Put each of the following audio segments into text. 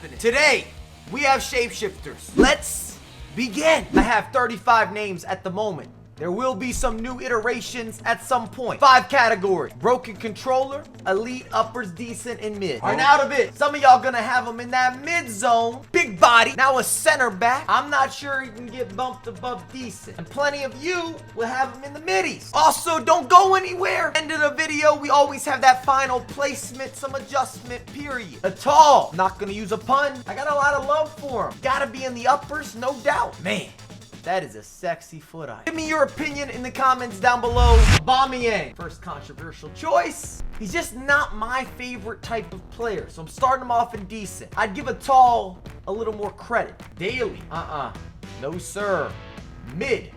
happening? Today, we have Shapeshifters. Let's begin. I have 35 names at the moment. There will be some new iterations at some point. 5 categories: broken controller, elite, uppers, decent, and mid. And out of it, some of y'all gonna have them in that mid zone. Big body, now a center back. I'm not sure he can get bumped above decent. And plenty of you will have him in the middies. Also, don't go anywhere. End of the video, we always have that final placement, some adjustment period. A tall, not gonna use a pun. I got a lot of love for him. Gotta be in the uppers, no doubt. Man, that is a sexy foot eye. Give me your opinion in the comments down below. Aubameyang, first controversial choice. He's just not my favorite type of player, so I'm starting him off in decent. I'd give a tall a little more credit. Daily, no sir. Mid.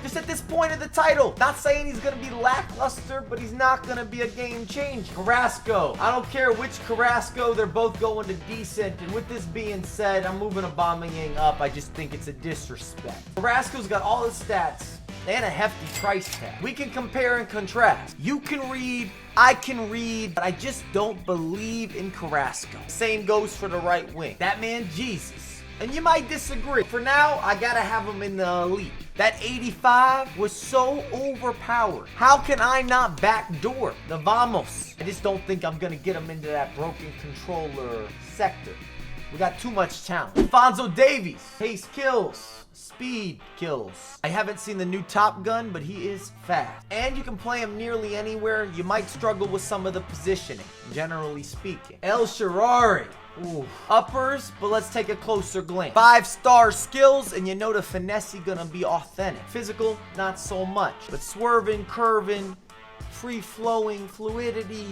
Just at this point of the title. Not saying he's gonna be lackluster, but he's not gonna be a game changer. Carrasco. I don't care which Carrasco, they're both going to decent. And with this being said, I'm moving Aubameyang up. I just think it's a disrespect. Carrasco's got all the stats and a hefty price tag. We can compare and contrast. You can read, I can read, but I just don't believe in Carrasco. Same goes for the right wing. That man, Jesus. And you might disagree. For now, I gotta have him in the elite. That 85 was so overpowered. How can I not backdoor the Vamos? I just don't think I'm gonna get him into that broken controller sector. We got too much talent. Alphonso Davies, pace kills, speed kills. I haven't seen the new Top Gun, but he is fast. And you can play him nearly anywhere. You might struggle with some of the positioning, generally speaking. El Shaarawy. Ooh. Uppers, but let's take a closer glance. 5-star skills, and you know the finesse gonna be authentic. Physical, not so much. But swerving, curving, free-flowing, fluidity.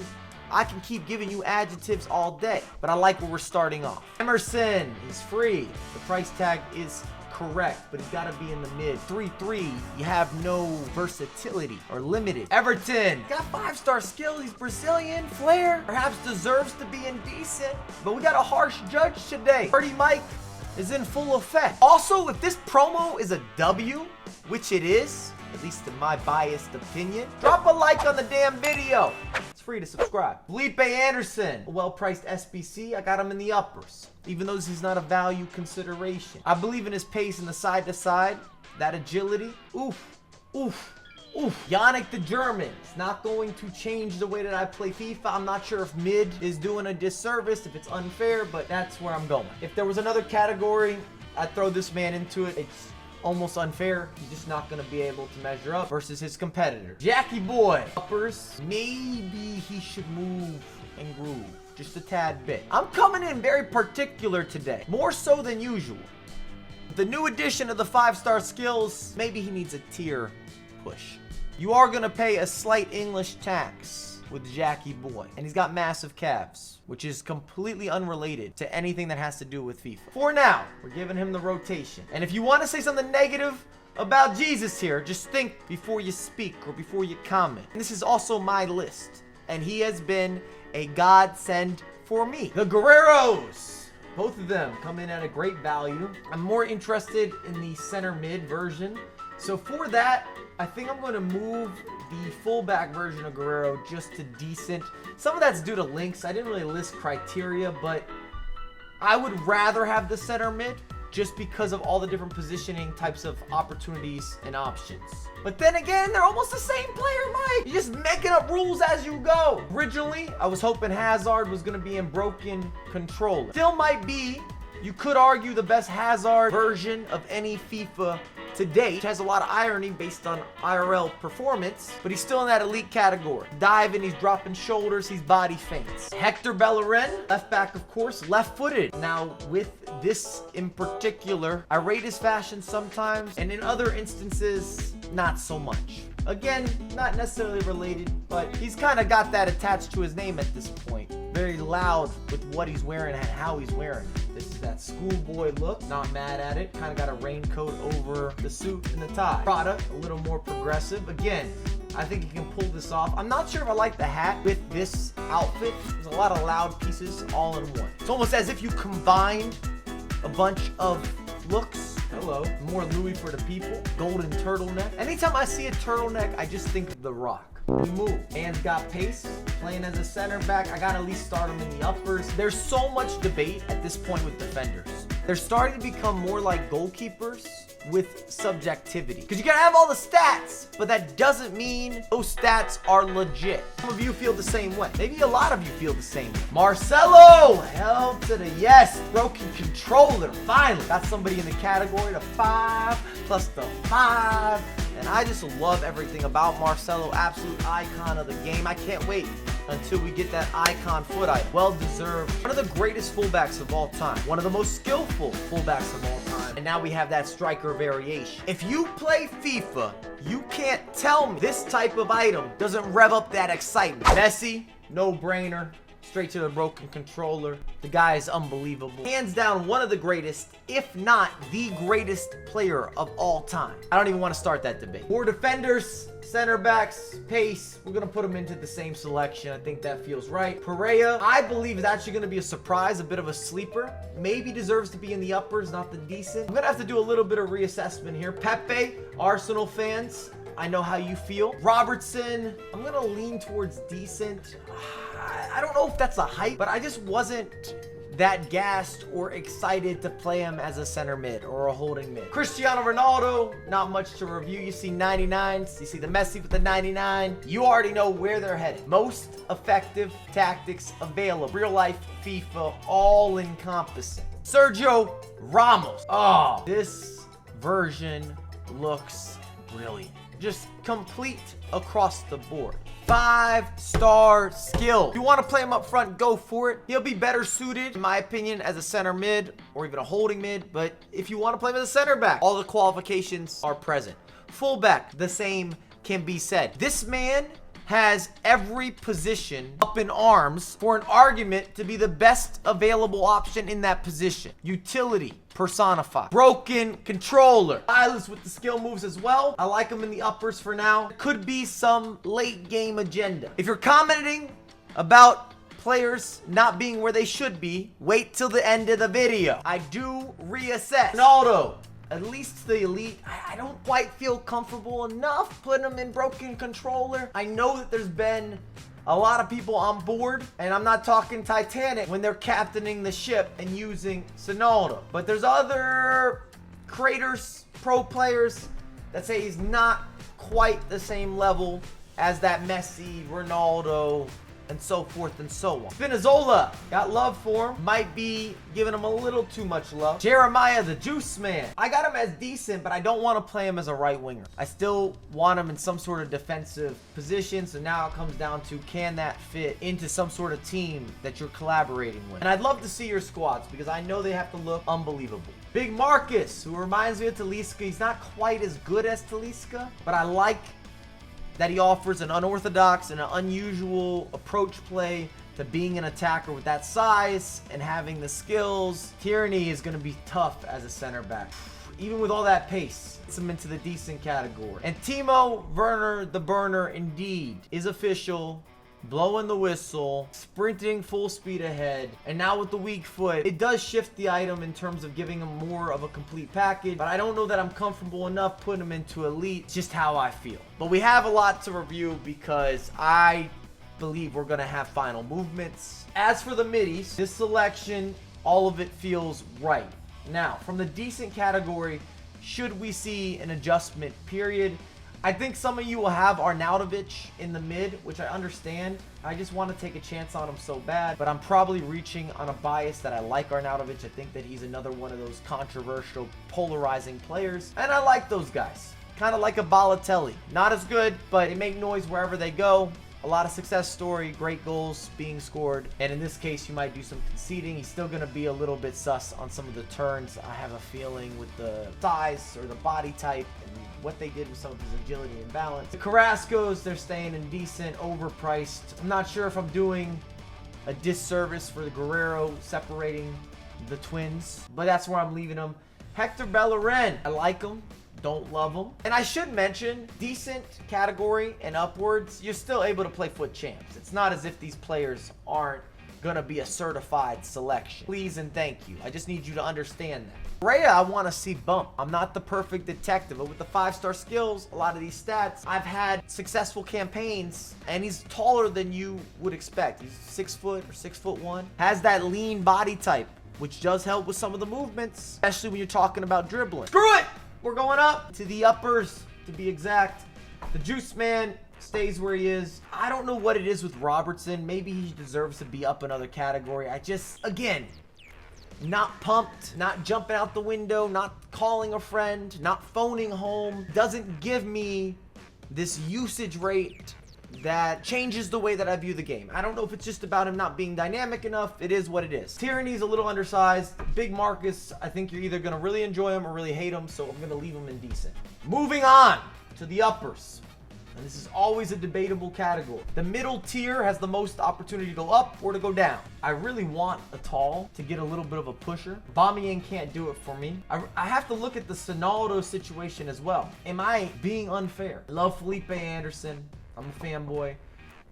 I can keep giving you adjectives all day, but I like where we're starting off. Emerson is free. The price tag is correct, but he's got to be in the mid. 3-3, you have no versatility or limited. Everton, got 5-star skill. He's Brazilian. Flair perhaps deserves to be in decent, but we got a harsh judge today. Dirty Mike is in full effect. Also, if this promo is a W, which it is, at least in my biased opinion, drop a like on the damn video. It's free to subscribe. Felipe Anderson, a well-priced SBC. I got him in the uppers, even though he's not a value consideration. I believe in his pace in the side-to-side, that agility. Oof. Yannick the German. It's not going to change the way that I play FIFA. I'm not sure if mid is doing a disservice, if it's unfair, but that's where I'm going. If there was another category, I'd throw this man into it. It's almost unfair. He's just not going to be able to measure up versus his competitor. Jackie Boy. Uppers. Maybe he should move and groove just a tad bit. I'm coming in very particular today, more so than usual. The new addition of the 5-star skills, maybe he needs a tier push. You are going to pay a slight English tax with Jackie Boy, and he's got massive calves, which is completely unrelated to anything that has to do with FIFA. For now, we're giving him the rotation. And if you want to say something negative about Jesus here, just think before you speak or before you comment. And this is also my list, and he has been a godsend for me. The Guerreros, both of them come in at a great value. I'm more interested in the center mid version. So for that, I think I'm going to move the fullback version of Guerrero just to decent. Some of that's due to links. I didn't really list criteria, but I would rather have the center mid just because of all the different positioning types of opportunities and options. But then again, they're almost the same player, Mike. You're just making up rules as you go. Originally, I was hoping Hazard was going to be in broken controller. Still might be. You could argue the best Hazard version of any FIFA to date, which has a lot of irony based on IRL performance, but he's still in that elite category. Diving, he's dropping shoulders, he's body feints. Hector Bellerin, left back, of course, left-footed. Now, with this in particular, I rate his fashion sometimes, and in other instances, not so much. Again, not necessarily related, but he's kind of got that attached to his name at this point. Very loud with what he's wearing and how he's wearing it. This is that schoolboy look, not mad at it. Kind of got a raincoat over the suit and the tie. Product, a little more progressive. Again, I think he can pull this off. I'm not sure if I like the hat with this outfit. There's a lot of loud pieces all in one. It's almost as if you combined a bunch of looks. Hello. More Louis for the people. Golden turtleneck. Anytime I see a turtleneck, I just think of The Rock. We move. Man's got pace, playing as a center back. I gotta at least start him in the uppers. There's so much debate at this point with defenders. They're starting to become more like goalkeepers with subjectivity. Because you gotta have all the stats, but that doesn't mean those stats are legit. Some of you feel the same way. Maybe a lot of you feel the same way. Marcelo, hell to the yes. Broken controller, finally. Got somebody in the category, the 5 plus the 5. And I just love everything about Marcelo, absolute icon of the game. I can't wait until we get that icon foot item. Well deserved. One of the greatest fullbacks of all time. One of the most skillful fullbacks of all time. And now we have that striker variation. If you play FIFA, you can't tell me this type of item doesn't rev up that excitement. Messi, no brainer. Straight to the broken controller. The guy is unbelievable. Hands down, one of the greatest, if not the greatest player of all time. I don't even want to start that debate. More defenders, center backs, pace. We're going to put them into the same selection. I think that feels right. Pereira, I believe is actually going to be a surprise, a bit of a sleeper. Maybe deserves to be in the uppers, not the decent. I'm going to have to do a little bit of reassessment here. Pepe, Arsenal fans, I know how you feel. Robertson, I'm going to lean towards decent. I don't know if that's a hype, but I just wasn't that gassed or excited to play him as a center mid or a holding mid. Cristiano Ronaldo, not much to review. You see 99s, you see the Messi with the 99. You already know where they're headed. Most effective tactics available. Real life FIFA, all encompassing. Sergio Ramos. Oh, this version looks brilliant. Just complete across the board. 5-star skill. If you want to play him up front, go for it. He'll be better suited, in my opinion, as a center mid or even a holding mid. But if you want to play him as a center back, all the qualifications are present. Fullback, the same can be said. This man has every position up in arms for an argument to be the best available option in that position. Utility personified. Broken controller. Eyeless with the skill moves as well. I like him in the uppers for now. Could be some late game agenda. If you're commenting about players not being where they should be, wait till the end of the video. I do reassess. Ronaldo, at least the elite, I don't quite feel comfortable enough putting him in broken controller. I know that there's been a lot of people on board, and I'm not talking Titanic when they're captaining the ship and using Sonaldo. But there's other creators, pro players that say he's not quite the same level as that Messi, Ronaldo, and so forth and so on. Spinazzola, got love for him. Might be giving him a little too much love. Jeremiah, the juice man. I got him as decent, but I don't want to play him as a right winger. I still want him in some sort of defensive position. So now it comes down to, can that fit into some sort of team that you're collaborating with? And I'd love to see your squads because I know they have to look unbelievable. Big Marcus, who reminds me of Talisca. He's not quite as good as Talisca, but I like that he offers an unorthodox and an unusual approach play to being an attacker with that size and having the skills. Tierney is going to be tough as a center back. Even with all that pace, it's him into the decent category. And Timo Werner, the burner, indeed, is official. Blowing the whistle, sprinting full speed ahead, and now with the weak foot, it does shift the item in terms of giving him more of a complete package, but I don't know that I'm comfortable enough putting him into elite. It's just how I feel. But we have a lot to review because I believe we're going to have final movements. As for the middies, this selection, all of it feels right. Now, from the decent category, should we see an adjustment period? I think some of you will have Arnautovic in the mid, which I understand. I just want to take a chance on him so bad, but I'm probably reaching on a bias that I like Arnautovic. I think that he's another one of those controversial, polarizing players, and I like those guys. Kind of like a Balotelli. Not as good, but they make noise wherever they go. A lot of success story, great goals being scored. And in this case, you might do some conceding. He's still going to be a little bit sus on some of the turns. I have a feeling with the size or the body type and what they did with some of his agility and balance. The Carrascos, they're staying in decent, overpriced. I'm not sure if I'm doing a disservice for the Guerrero separating the twins, but that's where I'm leaving them. Hector Bellerin, I like him. Don't love them. And I should mention, decent category and upwards, you're still able to play foot champs. It's not as if these players aren't gonna be a certified selection. Please and thank you. I just need you to understand that. Rhea, I want to see bump. I'm not the perfect detective, but with the 5-star skills, a lot of these stats, I've had successful campaigns, and he's taller than you would expect. He's 6 foot or 6'1", has that lean body type, which does help with some of the movements, especially when you're talking about dribbling. Screw it! We're going up to the uppers, to be exact. The Juice Man stays where he is. I don't know what it is with Robertson. Maybe he deserves to be up another category. I just, again, not pumped, not jumping out the window, not calling a friend, not phoning home. Doesn't give me this usage rate that changes the way that I view the game. I don't know if it's just about him not being dynamic enough. It is what it is. Tyranny's a little undersized. Big Marcus, I think you're either going to really enjoy him or really hate him, so I'm going to leave him in decent. Moving on to the uppers. And this is always a debatable category. The middle tier has the most opportunity to go up or to go down. I really want a tall to get a little bit of a pusher. Aubameyang can't do it for me. I have to look at the Sonaldo situation as well. Am I being unfair? I love Felipe Anderson. I'm a fanboy.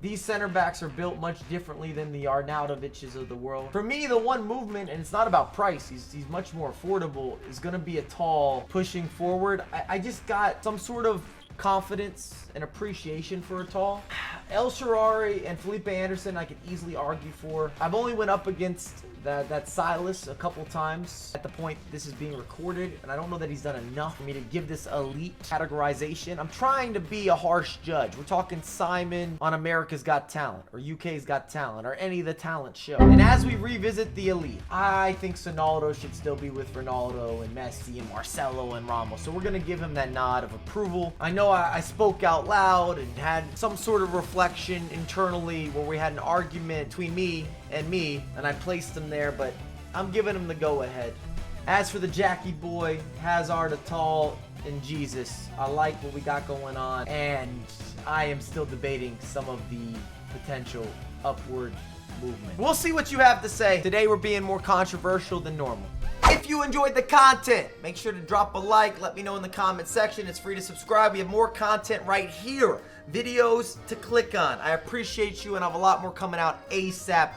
These center backs are built much differently than the Arnautovic's of the world. For me, the one movement, and it's not about price, he's much more affordable, is going to be a tall pushing forward. I just got some sort of confidence and appreciation for a tall. El Shaarawy and Felipe Anderson I could easily argue for. I've only went up against that Silas a couple times at the point this is being recorded, and I don't know that he's done enough for me to give this elite categorization. I'm trying to be a harsh judge. We're talking Simon on America's Got Talent or UK's Got Talent or any of the talent show. And as we revisit the elite, I think Sonaldo should still be with Ronaldo and Messi and Marcelo and Ramos. So we're going to give him that nod of approval. I know I spoke out loud and had some sort of reflection internally where we had an argument between me, and I placed him there, but I'm giving him the go-ahead. As for the Jackie boy, Hazard, Atal, and Jesus, I like what we got going on, and I am still debating some of the potential upward movement. We'll see what you have to say. Today we're being more controversial than normal. If you enjoyed the content, make sure to drop a like. Let me know in the comment section. It's free to subscribe. We have more content right here. Videos to click on. I appreciate you, and I have a lot more coming out ASAP.